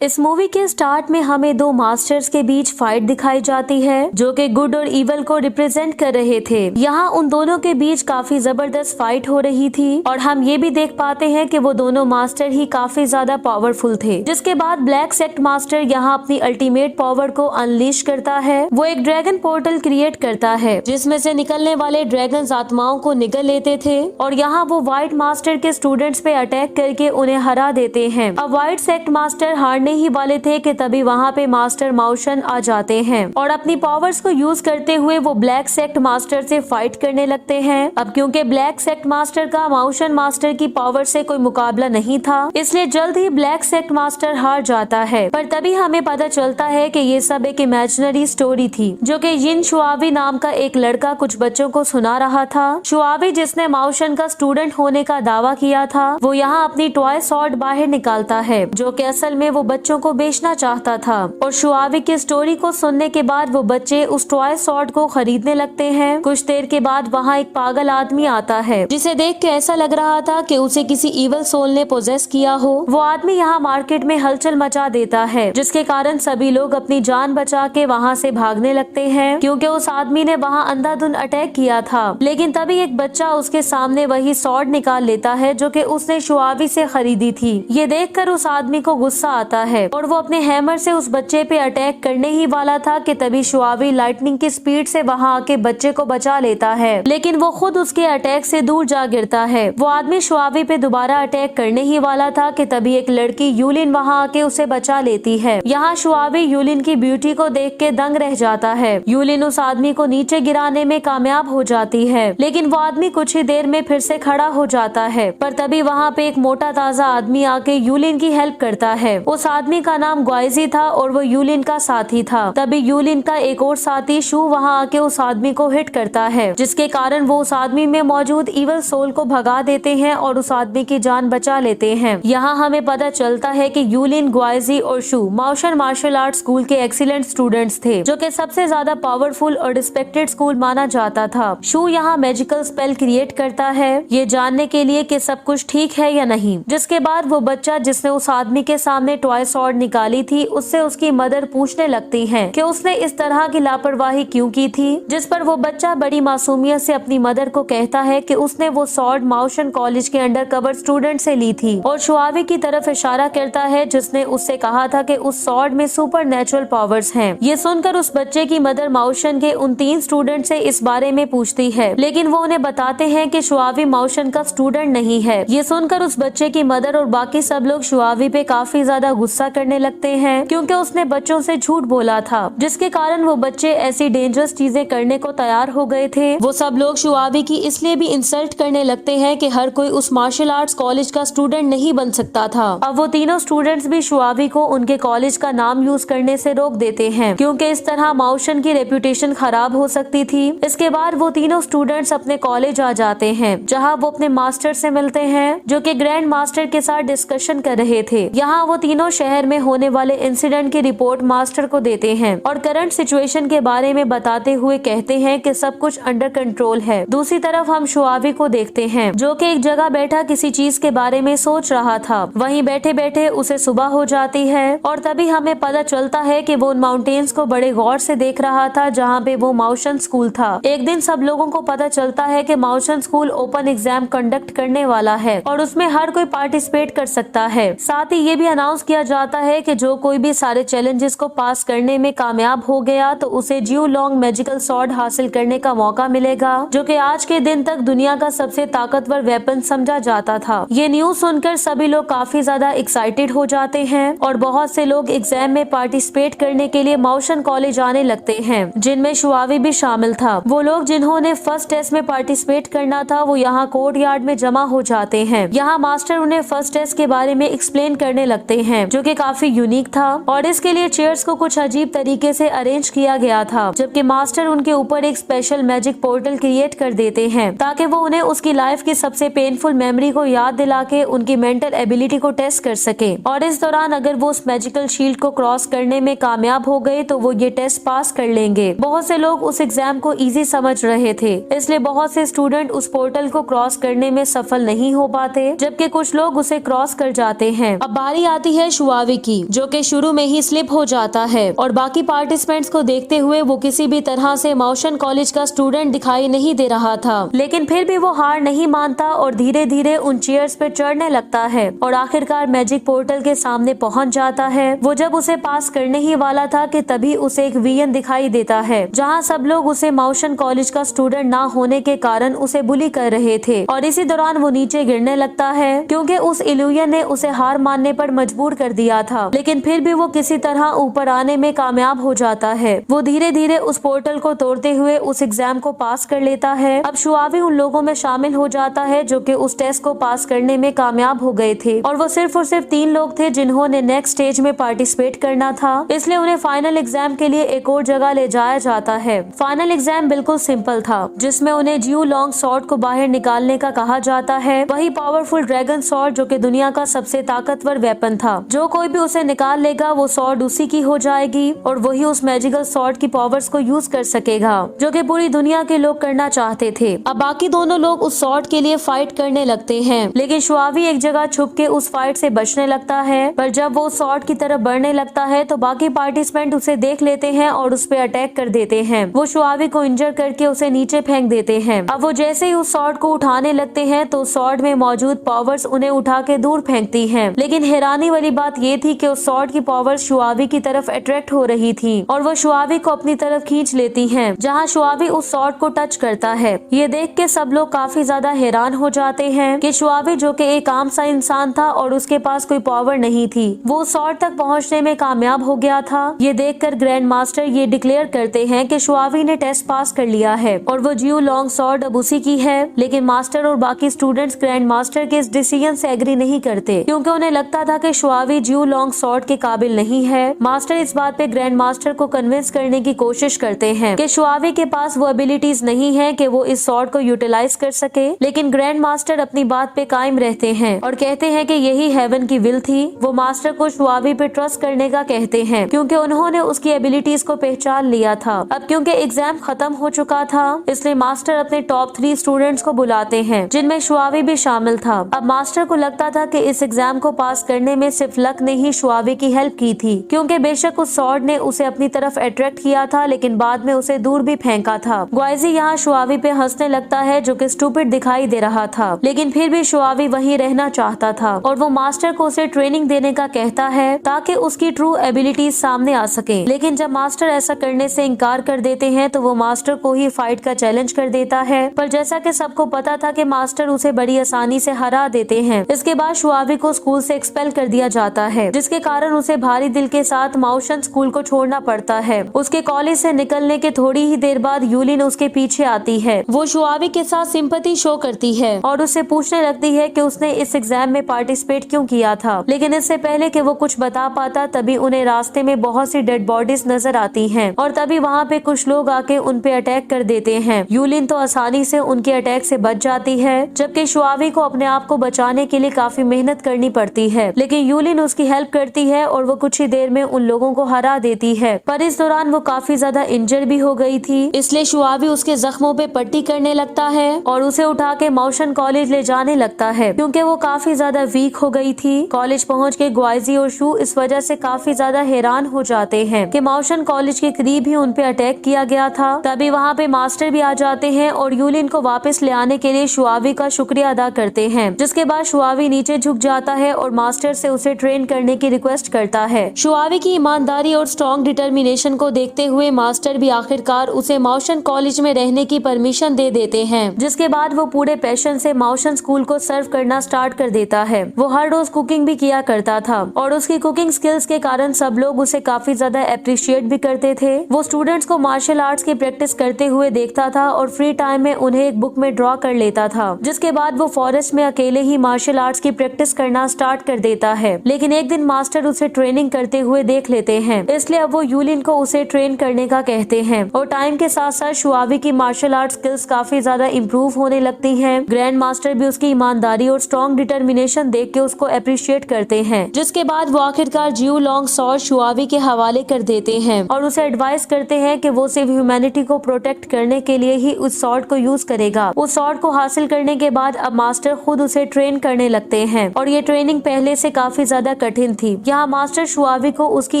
इस मूवी के स्टार्ट में हमें दो मास्टर्स के बीच फाइट दिखाई जाती है जो कि गुड और इवल को रिप्रेजेंट कर रहे थे। यहाँ उन दोनों के बीच काफी जबरदस्त फाइट हो रही थी और हम ये भी देख पाते हैं कि वो दोनों मास्टर ही काफी ज्यादा पावरफुल थे। जिसके बाद ब्लैक सेक्ट मास्टर यहाँ अपनी अल्टीमेट पावर को अनलीश करता है। वो एक ड्रैगन पोर्टल क्रिएट करता है जिसमें से निकलने वाले ड्रैगन आत्माओं को निगल लेते थे और यहाँ वो व्हाइट मास्टर के स्टूडेंट्स पे अटैक करके उन्हें हरा देते हैं। अब व्हाइट सेक्ट मास्टर हारने ही वाले थे कि तभी वहाँ पे मास्टर माउशन आ जाते हैं और अपनी पावर्स को यूज करते हुए वो ब्लैक सेक्ट मास्टर से फाइट करने लगते हैं। अब क्योंकि ब्लैक सेक्ट मास्टर का माउशन मास्टर की पावर से कोई मुकाबला नहीं था, इसलिए जल्द ही ब्लैक सेक्ट मास्टर हार जाता है। पर तभी हमें पता चलता है कि ये सब एक इमेजिनरी स्टोरी थी जो कि यिन शुआवी नाम का एक लड़का कुछ बच्चों को सुना रहा था। शुआवी जिसने माउशन का स्टूडेंट होने का दावा किया था, वो यहाँ अपनी टॉय सॉर्ड बाहर निकालता है जो कि असल में वो बच्चों को बेचना चाहता था। और शुआवी की स्टोरी को सुनने के बाद वो बच्चे उस टॉय सॉर्ड को खरीदने लगते हैं। कुछ देर के बाद वहाँ एक पागल आदमी आता है जिसे देख के ऐसा लग रहा था कि उसे किसी इवल सोल ने पोजेस किया हो। वो आदमी यहाँ मार्केट में हलचल मचा देता है जिसके कारण सभी लोग अपनी जान बचा के वहाँ से भागने लगते हैं क्योंकि उस आदमी ने वहाँ अंधाधुंध अटैक किया था। लेकिन तभी एक बच्चा उसके सामने वही सॉर्ड निकाल लेता है जो कि उसने शुआवी से खरीदी थी। ये देखकर उस आदमी को गुस्सा आता है और वो अपने हैमर से उस बच्चे पे अटैक करने ही वाला था कि तभी शुआवी लाइटनिंग की स्पीड से वहाँ आके बच्चे को बचा लेता है, लेकिन वो खुद उसके अटैक से दूर जा गिरता है। वो आदमी शुआवी पे दोबारा अटैक करने ही वाला था कि तभी एक लड़की यूलिन वहाँ आके उसे बचा लेती है। यहाँ शुआवी यूलिन की ब्यूटी को देख के दंग रह जाता है। यूलिन उस आदमी को नीचे गिराने में कामयाब हो जाती है, लेकिन वो आदमी कुछ ही देर में फिर से खड़ा हो जाता है। पर तभी वहाँ पे एक मोटा ताजा आदमी आके यूलिन की हेल्प करता है। उस आदमी का नाम ग्वाइजी था और वो यूलिन का साथी था। तभी यूलिन का एक और साथी शू वहाँ आके उस आदमी को हिट करता है जिसके कारण वो उस आदमी में मौजूद इवल सोल को भगा देते हैं और उस आदमी की जान बचा लेते हैं। यहाँ हमें पता चलता है कि यूलिन, ग्वाइजी और शू माउशन मार्शल आर्ट स्कूल के एक्सीलेंट स्टूडेंट्स थे जो कि सबसे ज्यादा पावरफुल और रिस्पेक्टेड स्कूल माना जाता था। शू यहाँ मैजिकल स्पेल क्रिएट करता है ये जानने के लिए कि सब कुछ ठीक है या नहीं। जिसके बाद वो बच्चा जिसने उस आदमी के सामने टॉय सॉर्ड निकाली थी उससे उसकी मदर पूछने लगती है कि उसने इस तरह की लापरवाही क्यों की थी। जिस पर वो बच्चा बड़ी मासूमियत से अपनी मदर को कहता है कि उसने वो सॉर्ड माउशन कॉलेज के अंडरकवर स्टूडेंट से ली थी और शुआवी की तरफ इशारा करता है जिसने उससे कहा था कि उस सॉर्ड में सुपर नेचुरल पावर्स हैं। ये सुनकर उस बच्चे की मदर माउशन के उन 3 स्टूडेंट से इस बारे में पूछती है, लेकिन वो उन्हें बताते हैं कि शुआवी माउशन का स्टूडेंट नहीं है। ये सुनकर उस बच्चे की मदर और बाकी सब लोग शुआवी पे काफी ज्यादा गुस्सा करने लगते हैं क्योंकि उसने बच्चों से झूठ बोला था, जिसके कारण वो बच्चे ऐसी डेंजरस चीजें करने को तैयार हो गए थे। वो सब लोग शुआवी की इसलिए भी इंसल्ट करने लगते हैं कि हर कोई उस मार्शल आर्ट्स कॉलेज का स्टूडेंट नहीं बन सकता था। अब वो तीनों स्टूडेंट्स भी शुआवी को उनके कॉलेज का नाम यूज करने से रोक देते हैं क्योंकि इस तरह माउशन की रेपुटेशन खराब हो सकती थी। इसके बाद वो तीनों स्टूडेंट्स अपने कॉलेज आ जाते हैं जहाँ वो अपने मास्टर से मिलते हैं जो कि ग्रैंड मास्टर के साथ डिस्कशन कर रहे थे। यहाँ वो तीनों शहर में होने वाले इंसिडेंट की रिपोर्ट मास्टर को देते हैं और करंट सिचुएशन के बारे में बताते हुए कहते हैं कि सब कुछ अंडर कंट्रोल है। दूसरी तरफ हम शुआवी को देखते हैं जो कि एक जगह बैठा किसी चीज के बारे में सोच रहा था। वहीं बैठे बैठे उसे सुबह हो जाती है और तभी हमें पता चलता है कि वो उन माउंटेन्स को बड़े गौर से देख रहा था जहाँ पे वो माउशन स्कूल था। एक दिन सब लोगों को पता चलता है कि माउशन स्कूल ओपन एग्जाम कंडक्ट करने वाला है और उसमें हर कोई पार्टिसिपेट कर सकता है। साथ ही ये भी अनाउंस किया जाता है कि जो कोई भी सारे चैलेंजेस को पास करने में कामयाब हो गया तो उसे जियो लॉन्ग मैजिकल सॉर्ड हासिल करने का मौका मिलेगा जो कि आज के दिन तक दुनिया का सबसे ताकतवर वेपन समझा जाता था। ये न्यूज सुनकर सभी लोग काफी ज्यादा एक्साइटेड हो जाते हैं और बहुत से लोग एग्जाम में पार्टिसिपेट करने के लिए माउशन कॉलेज आने लगते हैं जिनमें शुआवी भी शामिल था। वो लोग जिन्होंने फर्स्ट टेस्ट में पार्टिसिपेट करना था वो यहाँ कोर्ट यार्ड में जमा हो जाते हैं। यहाँ मास्टर उन्हें फर्स्ट टेस्ट के बारे में एक्सप्लेन करने लगते हैं जो कि काफी यूनिक था और इसके लिए चेयर्स को कुछ अजीब तरीके से अरेंज किया गया था, जबकि मास्टर उनके ऊपर एक स्पेशल मैजिक पोर्टल क्रिएट कर देते हैं ताकि वो उन्हें उसकी लाइफ की सबसे पेनफुल मेमोरी को याद दिला के उनकी मेंटल एबिलिटी को टेस्ट कर सके। और इस दौरान अगर वो उस मैजिकल शील्ड को क्रॉस करने में कामयाब हो गए तो वो ये टेस्ट पास कर लेंगे। बहुत से लोग उस एग्जाम को इजी समझ रहे थे, इसलिए बहुत से स्टूडेंट उस पोर्टल को क्रॉस करने में सफल नहीं हो पाते, जबकि कुछ लोग उसे क्रॉस कर जाते हैं। अब बारी आती है शुआवी की, जो कि शुरू में ही स्लिप हो जाता है और बाकी पार्टिसिपेंट्स को देखते हुए वो किसी भी तरह से माउशन कॉलेज का स्टूडेंट दिखाई नहीं दे रहा था। लेकिन फिर भी वो हार नहीं मानता और धीरे धीरे उन चेयर्स पे चढ़ने लगता है और आखिरकार मैजिक पोर्टल के सामने पहुंच जाता है। वो जब उसे पास करने ही वाला था कि तभी उसे एक विजन दिखाई देता है, जहां सब लोग उसे माउशन कॉलेज का स्टूडेंट ना होने के कारण उसे बुली कर रहे थे और इसी दौरान वो नीचे गिरने लगता है क्योंकि उस इल्यूजन ने उसे हार मानने पर मजबूर कर दिया था। लेकिन फिर भी वो किसी तरह ऊपर आने में कामयाब हो जाता है। वो धीरे धीरे उस पोर्टल को तोड़ते हुए उस एग्जाम को पास कर लेता है। अब शुआवी उन लोगों में शामिल हो जाता है जो कि उस टेस्ट को पास करने में कामयाब हो गए थे और वो सिर्फ और सिर्फ 3 लोग थे जिन्होंने नेक्स्ट स्टेज में पार्टिसिपेट करना था। इसलिए उन्हें फाइनल एग्जाम के लिए एक और जगह ले जाया जाता है। फाइनल एग्जाम बिल्कुल सिंपल था, जिसमें उन्हें जियो लॉन्ग सॉर्ड को बाहर निकालने का कहा जाता है, वही पावरफुल ड्रैगन सॉर्ड जो कि दुनिया का सबसे ताकतवर वेपन था। जो कोई भी उसे निकाल लेगा वो सॉर्ड उसी की हो जाएगी और वही उस मैजिकल सॉर्ड की पावर्स को यूज कर सकेगा, जो कि पूरी दुनिया के लोग करना चाहते थे। अब बाकी दोनों लोग उस सॉर्ड के लिए फाइट करने लगते हैं, लेकिन शुआवी एक जगह छुप के उस फाइट से बचने लगता है। पर जब वो सॉर्ड की तरफ बढ़ने लगता है तो बाकी पार्टिसिपेंट उसे देख लेते हैं और उस पर अटैक कर देते हैं। वो शुआवी को इंजर करके उसे नीचे फेंक देते हैं। अब वो जैसे ही उस सॉर्ड को उठाने लगते हैं तो सॉर्ड में मौजूद पावर्स उन्हें उठा के दूर फेंकती हैं। लेकिन हैरानी वाली बात ये थी कि उस सॉर्ड की पावर्स शुआवी की तरफ अट्रैक्ट हो रही थी और वो शुआवी को अपनी तरफ खींच लेती हैं, जहां शुआवी उस सॉर्ड को टच करता है। ये देख के सब लोग काफी ज्यादा हैरान हो जाते हैं कि शुआवी जो कि एक आम सा इंसान था और उसके पास कोई पावर नहीं थी, वो सॉर्ड तक पहुंचने में कामयाब हो गया था। ये देखकर ग्रैंड मास्टर ये डिक्लेयर करते हैं कि शुआवी ने टेस्ट पास कर लिया है और वो जियो लॉन्ग सॉर्ड अब उसी की है। लेकिन मास्टर और बाकी स्टूडेंट्स ग्रैंड मास्टर के इस डिसीजन से एग्री नहीं करते, क्योंकि उन्हें लगता था कि शुआवी जियो लॉन्ग सॉर्ड के काबिल नहीं है। मास्टर इस बात पे ग्रैंड मास्टर को कन्विंस करने की कोशिश करते हैं कि शुआवी के पास वो एबिलिटीज नहीं है कि वो इस सॉर्ड को यूटिलाइज कर सके। लेकिन ग्रैंड मास्टर अपनी बात पे कायम रहते हैं और कहते हैं कि यही हेवन की विल थी। वो मास्टर को शुआवी पे ट्रस्ट करने का कहते हैं क्योंकि उन्होंने उसकी एबिलिटीज को पहचान लिया था। अब क्योंकि एग्जाम खत्म हो चुका था, इसलिए मास्टर अपने टॉप 3 स्टूडेंट्स को बुलाते हैं, जिनमें शुआवी भी शामिल था। अब मास्टर को लगता था कि इस एग्जाम को पास करने में सिर्फ लक ने ही शुआवी की हेल्प की थी, क्योंकि बेशक उस सॉर्ड ने उसे अपनी तरफ अट्रैक्ट किया था लेकिन बाद में उसे दूर भी फेंका था। ग्वाइजी यहाँ शुआवी पे हंसने लगता है जो कि स्टूपिड दिखाई दे रहा था, लेकिन फिर भी शुआवी वहीं रहना चाहता था और वो मास्टर को उसे ट्रेनिंग देने का कहता है ताकि उसकी ट्रू एबिलिटीज सामने आ सके। लेकिन जब मास्टर ऐसा करने से इनकार कर देते हैं तो वो मास्टर को ही फाइट का चैलेंज कर देता है। पर जैसा कि सबको पता था कि मास्टर उसे बड़ी आसानी से हरा देते हैं। इसके बाद शुआवी को स्कूल से एक्सपेल कर दिया जाता है, जिसके कारण उसे भारी दिल के साथ माउशन स्कूल को छोड़ना पड़ता है। उसके कॉलेज से निकलने के थोड़ी ही देर बाद यूलिन उसके पीछे आती है। वो शुआवी के साथ सिंपैथी शो करती है और उससे पूछने लगती है कि उसने इस एग्जाम में पार्टिसिपेट क्यों किया था। लेकिन इससे पहले कि वो कुछ बता पाता तभी उन्हें रास्ते में बहुत सी डेड बॉडीज नजर आती हैं और तभी वहाँ पे कुछ लोग आके उन पे अटैक कर देते हैं। यूलिन तो आसानी से उनके अटैक से बच जाती है, जबकि शुआवी को अपने आप को बचाने के लिए काफी मेहनत करनी पड़ती है। लेकिन यूलिन उसकी हेल्प करती है और वो कुछ ही देर में उन लोगों को हरा देती है। पर इस दौरान वो काफी ज्यादा इंजर भी हो गई थी, इसलिए शुआवी उसके जख्मों पे पट्टी करने लगता है और उसे उठा के माउशन कॉलेज ले जाने लगता है, क्योंकि वो काफी ज्यादा वीक हो गई थी। कॉलेज पहुंच के ग्वाइजी और शू इस वजह से काफी ज्यादा हैरान हो जाते हैं कि माउशन कॉलेज के करीब ही उन पे अटैक किया गया था। तभी वहाँ पे मास्टर भी आ जाते हैं और यूलिन को वापस ले आने के लिए शुआवी का शुक्रिया अदा करते हैं, जिसके बाद शुआवी नीचे झुक जाता है और मास्टर से उसे ट्रेन करने की रिक्वेस्ट करता है। शुआवी की ईमानदारी और स्ट्रॉन्ग डिटर्मिनेशन को देखते हुए मास्टर भी आखिरकार उसे माउशन कॉलेज में रहने की परमिशन दे देते हैं, जिसके बाद वो पूरे पैशन से माउशन स्कूल को सर्व करना स्टार्ट कर देता है। वो हर रोज कुकिंग भी किया करता था और उसकी कुकिंग स्किल्स के कारण सब लोग उसे काफी ज्यादा अप्रिशिएट भी करते थे। वो स्टूडेंट्स को मार्शल आर्ट्स की प्रैक्टिस करते हुए देखता था और फ्री टाइम में उन्हें एक बुक में ड्रॉ कर लेता था, जिसके बाद वो फॉरेस्ट में अकेले ही मार्शल आर्ट्स की प्रैक्टिस करना स्टार्ट कर देता है। लेकिन एक दिन मास्टर उसे ट्रेनिंग करते हुए देख लेते हैं, इसलिए अब वो यूलिन को उसे ट्रेन करने का कहते हैं और टाइम के साथ साथ शुआवी की मार्शल आर्ट स्किल्स काफी ज्यादा इम्प्रूव होने लगती हैं। ग्रैंड मास्टर भी उसकी ईमानदारी और स्ट्रॉन्ग डिटर्मिनेशन देख के उसको अप्रिशिएट करते हैं, जिसके बाद वो आखिरकार जियो लॉन्ग सॉर्ड शुआवी के हवाले कर देते हैं और उसे एडवाइस करते हैं कि वो सिर्फ ह्यूमैनिटी को प्रोटेक्ट करने के लिए ही उस सॉर्ड को यूज करेगा। उस सॉर्ड को हासिल करने के बाद अब मास्टर खुद उसे ट्रेन करने लगते हैं और ये ट्रेनिंग पहले से काफी ज्यादा कठिन थी। यहाँ मास्टर शुआवी को उसकी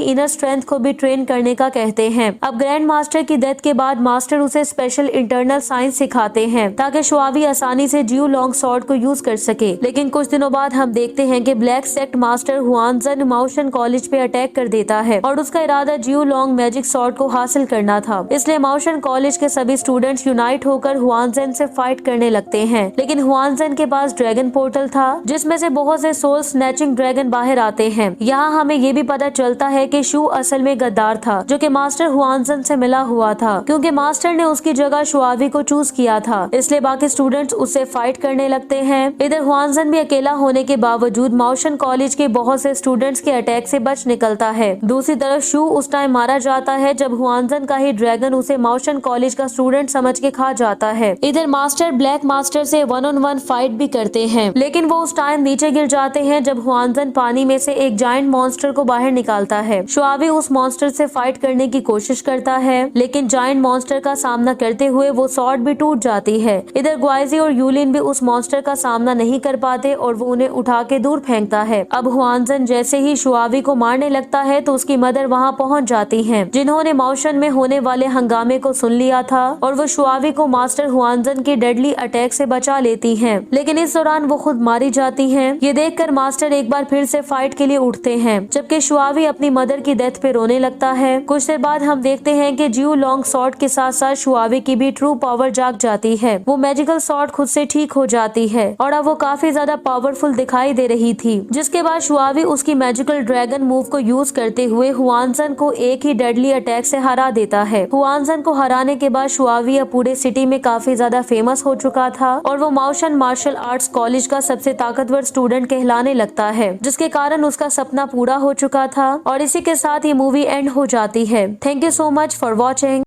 इनर स्ट्रेंथ को भी ट्रेन करने का कहते हैं। अब ग्रैंड मास्टर की डेथ के बाद मास्टर उसे स्पेशल इंटरनल साइंस सिखाते हैं ताकि शुआवी आसानी से जियो लॉन्ग सॉर्ड को यूज कर सके। लेकिन कुछ दिनों बाद हम देखते हैं कि ब्लैक सेक्ट मास्टर हुआनजन माउशन कॉलेज पे अटैक कर देता है और उसका इरादा जियो लॉन्ग मैजिक सॉर्ड को हासिल करना था। इसलिए माउशन कॉलेज के सभी स्टूडेंट्स यूनाइट होकर हुआनजन से फाइट करने लगते हैं। लेकिन हुआनजन के पास ड्रैगन पोर्टल था जिसमें से बहुत से सोल स्नैचिंग ड्रैगन बाहर आते हैं। यहाँ हमें ये भी पता चलता है कि शू असल में गद्दार था जो कि मास्टर हुआनजन से मिला हुआ था, क्योंकि मास्टर ने उसकी जगह शुआवी को चूज किया था। इसलिए बाकी स्टूडेंट्स उससे फाइट करने लगते हैं। इधर हुआनजन भी अकेला होने के बावजूद माउशन कॉलेज के बहुत से स्टूडेंट्स के अटैक से बच निकलता है। दूसरी तरफ शू उस टाइम मारा जाता है जब हुआनजन का ही ड्रैगन उसे माउशन कॉलेज का स्टूडेंट समझ के खा जाता है। इधर मास्टर ब्लैक मास्टर से 1-on-1 फाइट भी करते हैं, लेकिन वो उस टाइम नीचे गिर जाते हैं जब हुआनजन पानी में से एक जायंट मॉन्स्टर को बाहर निकालता है। शुआवी उस मॉन्स्टर से फाइट करने की कोशिश करता है, लेकिन जायंट मॉन्स्टर का सामना करते हुए वो सॉर्ड भी टूट जाती है। इधर ग्वाइजी और यूलिन भी उस मॉन्स्टर का सामना नहीं कर पाते और वो उन्हें उठा के दूर फेंकता है। अब हुआनजन जैसे ही शुआवी को मारने लगता है तो उसकी मदर वहाँ पहुँच जाती है, जिन्होंने माउशन में होने वाले हंगामे को सुन लिया था और वो शुआवी को मास्टर हुआनजन के डेडली अटैक से बचा लेती हैं। लेकिन इस दौरान वो खुद मारी जाती हैं। ये देखकर मास्टर एक बार फिर से फाइट के लिए उठते हैं, जबकि शुआवी अपनी मदर की डेथ पे रोने लगता है। कुछ देर बाद हम देखते हैं कि जियो लॉन्ग सॉर्ड के साथ साथ शुआवी की भी ट्रू पावर जाग जाती है। वो मैजिकल सॉर्ड खुद से ठीक हो जाती है और अब वो काफी ज्यादा पावरफुल दिखाई दे रही थी, जिसके बाद शुआवी उसकी मैजिकल ड्रैगन मूव को यूज करते हुए हुआनजन को एक ही डेडली अटैक से हरा देता है। हुआनजन को हराने के बाद शुआवी अब पूरे सिटी में काफी ज्यादा फेमस हो चुका था और वो माउशन मार्शल आर्ट्स कॉलेज का सबसे ताकतवर स्टूडेंट कहलाने लगता है, जिसके कारण उसका सपना पूरा हो चुका था। और इसी के साथ ये मूवी एंड हो जाती है। Thank you so much for watching.